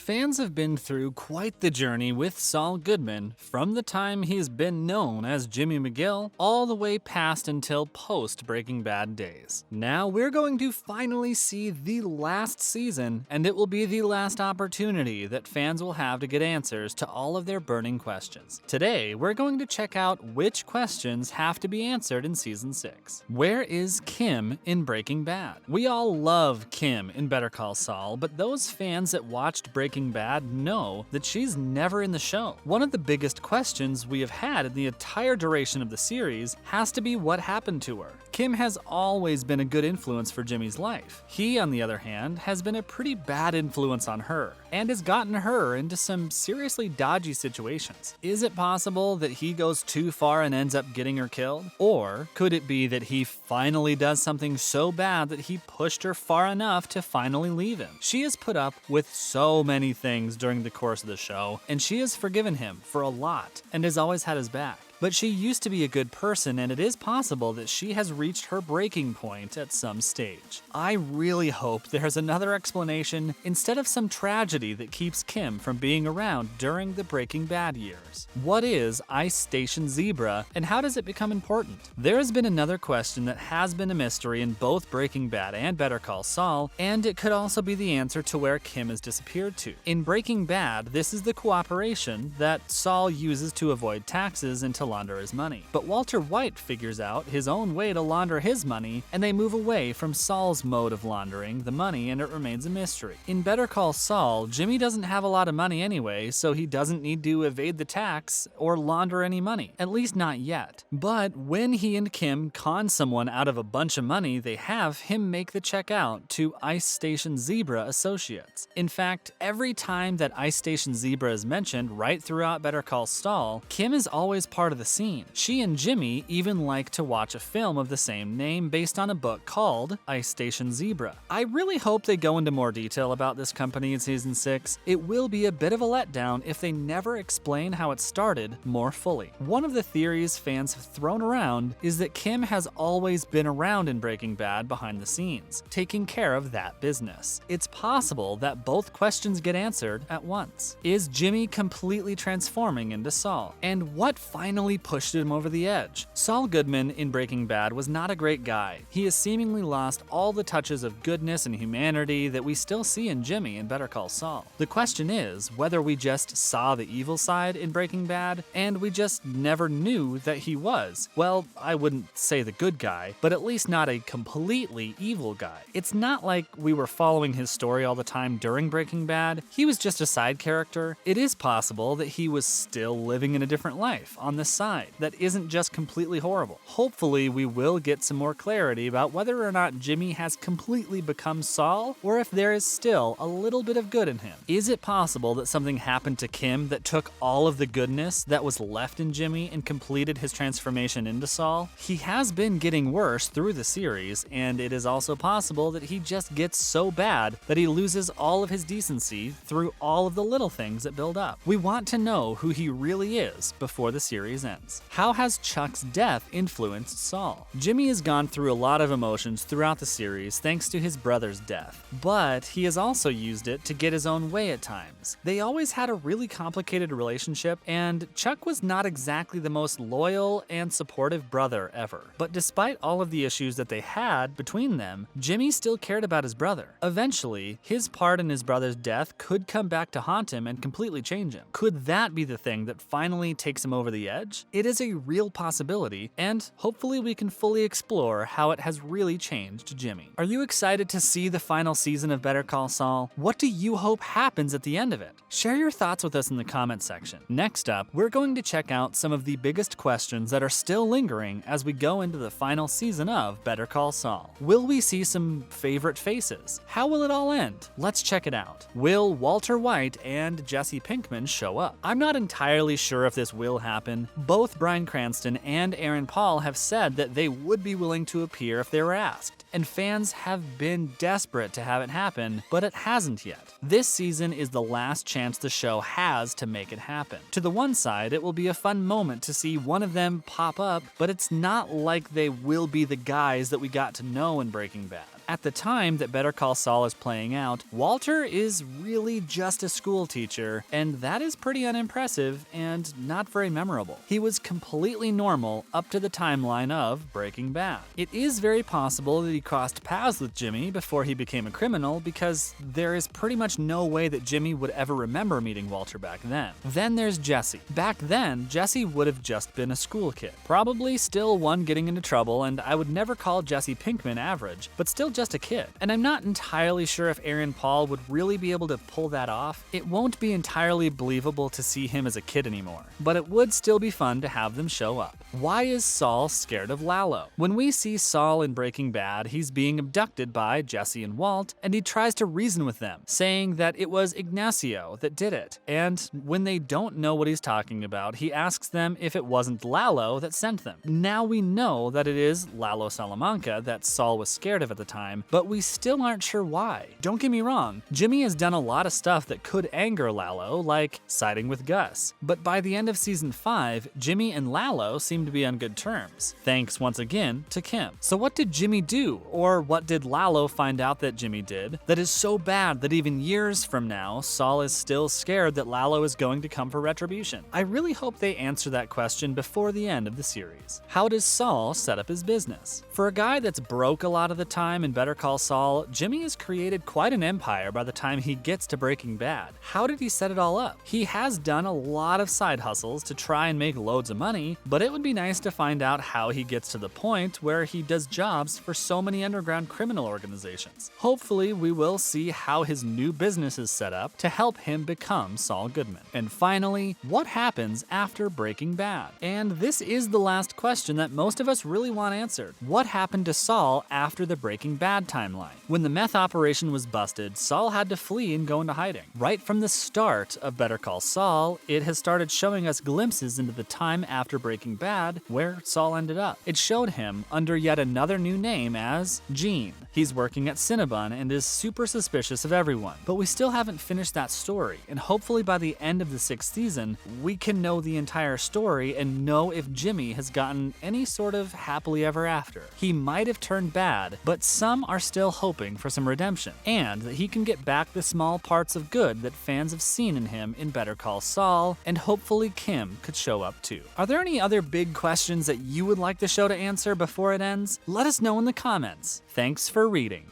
Fans have been through quite the journey with Saul Goodman from the time he's been known as Jimmy McGill all the way past until post-Breaking Bad days. Now we're going to finally see the last season, and it will be the last opportunity that fans will have to get answers to all of their burning questions. Today, we're going to check out which questions have to be answered in Season 6. Where is Kim in Breaking Bad? We all love Kim in Better Call Saul, but those fans that watched Breaking Bad know that she's never in the show. One of the biggest questions we have had in the entire duration of the series has to be what happened to her. Kim has always been a good influence for Jimmy's life. He, on the other hand, has been a pretty bad influence on her, and has gotten her into some seriously dodgy situations. Is it possible that he goes too far and ends up getting her killed? Or could it be that he finally does something so bad that he pushed her far enough to finally leave him? She has put up with so many things during the course of the show, and she has forgiven him for a lot, and has always had his back. But she used to be a good person, and it is possible that she has reached her breaking point at some stage. I really hope there's another explanation instead of some tragedy that keeps Kim from being around during the Breaking Bad years. What is Ice Station Zebra, and how does it become important? There has been another question that has been a mystery in both Breaking Bad and Better Call Saul, and it could also be the answer to where Kim has disappeared to. In Breaking Bad, this is the cooperation that Saul uses to avoid taxes and to launder his money. But Walter White figures out his own way to launder his money, and they move away from Saul's mode of laundering the money, and it remains a mystery. In Better Call Saul, Jimmy doesn't have a lot of money anyway, so he doesn't need to evade the tax or launder any money, at least not yet. But when he and Kim con someone out of a bunch of money, they have him make the check out to Ice Station Zebra Associates. In fact, every time that Ice Station Zebra is mentioned right throughout Better Call Saul, Kim is always part of the scene. She and Jimmy even like to watch a film of the same name based on a book called Ice Station Zebra. I really hope they go into more detail about this company in Season 6. It will be a bit of a letdown if they never explain how it started more fully. One of the theories fans have thrown around is that Kim has always been around in Breaking Bad behind the scenes, taking care of that business. It's possible that both questions get answered at once. Is Jimmy completely transforming into Saul? And what finally pushed him over the edge? Saul Goodman in Breaking Bad was not a great guy. He has seemingly lost all the touches of goodness and humanity that we still see in Jimmy in Better Call Saul. The question is whether we just saw the evil side in Breaking Bad and we just never knew that he was, well, I wouldn't say the good guy, but at least not a completely evil guy. It's not like we were following his story all the time during Breaking Bad. He was just a side character. It is possible that he was still living in a different life on the side that isn't just completely horrible. Hopefully, we will get some more clarity about whether or not Jimmy has completely become Saul, or if there is still a little bit of good in him. Is it possible that something happened to Kim that took all of the goodness that was left in Jimmy and completed his transformation into Saul? He has been getting worse through the series, and it is also possible that he just gets so bad that he loses all of his decency through all of the little things that build up. We want to know who he really is before the series ends. How has Chuck's death influenced Saul? Jimmy has gone through a lot of emotions throughout the series thanks to his brother's death, but he has also used it to get his own way at times. They always had a really complicated relationship, and Chuck was not exactly the most loyal and supportive brother ever. But despite all of the issues that they had between them, Jimmy still cared about his brother. Eventually, his part in his brother's death could come back to haunt him and completely change him. Could that be the thing that finally takes him over the edge? It is a real possibility, and hopefully we can fully explore how it has really changed Jimmy. Are you excited to see the final season of Better Call Saul? What do you hope happens at the end of it? Share your thoughts with us in the comment section. Next up, we're going to check out some of the biggest questions that are still lingering as we go into the final season of Better Call Saul. Will we see some favorite faces? How will it all end? Let's check it out. Will Walter White and Jesse Pinkman show up? I'm not entirely sure if this will happen. Both Bryan Cranston and Aaron Paul have said that they would be willing to appear if they were asked, and fans have been desperate to have it happen, but it hasn't yet. This season is the last chance the show has to make it happen. To the one side, it will be a fun moment to see one of them pop up, but it's not like they will be the guys that we got to know in Breaking Bad. At the time that Better Call Saul is playing out, Walter is really just a school teacher, and that is pretty unimpressive and not very memorable. He was completely normal up to the timeline of Breaking Bad. It is very possible that he crossed paths with Jimmy before he became a criminal, because there is pretty much no way that Jimmy would ever remember meeting Walter back then. Then there's Jesse. Back then, Jesse would have just been a school kid. Probably still one getting into trouble, and I would never call Jesse Pinkman average, but still just a kid. And I'm not entirely sure if Aaron Paul would really be able to pull that off. It won't be entirely believable to see him as a kid anymore, but it would still be fun to have them show up. Why is Saul scared of Lalo? When we see Saul in Breaking Bad, he's being abducted by Jesse and Walt, and he tries to reason with them, saying that it was Ignacio that did it. And when they don't know what he's talking about, he asks them if it wasn't Lalo that sent them. Now we know that it is Lalo Salamanca that Saul was scared of at the time, but we still aren't sure why. Don't get me wrong, Jimmy has done a lot of stuff that could anger Lalo, like siding with Gus. But by the end of season 5, Jimmy and Lalo seem to be on good terms, thanks once again to Kim. So what did Jimmy do, or what did Lalo find out that Jimmy did, that is so bad that even years from now, Saul is still scared that Lalo is going to come for retribution? I really hope they answer that question before the end of the series. How does Saul set up his business? For a guy that's broke a lot of the time in Better Call Saul, Jimmy has created quite an empire by the time he gets to Breaking Bad. How did he set it all up? He has done a lot of side hustles to try and make loads of money, but it would be nice to find out how he gets to the point where he does jobs for so many underground criminal organizations. Hopefully, we will see how his new business is set up to help him become Saul Goodman. And finally, what happens after Breaking Bad? And this is the last question that most of us really want answered. What happened to Saul after the Breaking Bad timeline? When the meth operation was busted, Saul had to flee and go into hiding. Right from the start of Better Call Saul, it has started showing us glimpses into the time after Breaking Bad where Saul ended up. It showed him under yet another new name as Gene. He's working at Cinnabon and is super suspicious of everyone. But we still haven't finished that story, and hopefully by the end of the 6th season, we can know the entire story and know if Jimmy has gotten any sort of happily ever after. He might have turned bad, but some are still hoping for some redemption, and that he can get back the small parts of good that fans have seen in him in Better Call Saul, and hopefully Kim could show up too. Are there any other big questions that you would like the show to answer before it ends? Let us know in the comments. Thanks for reading.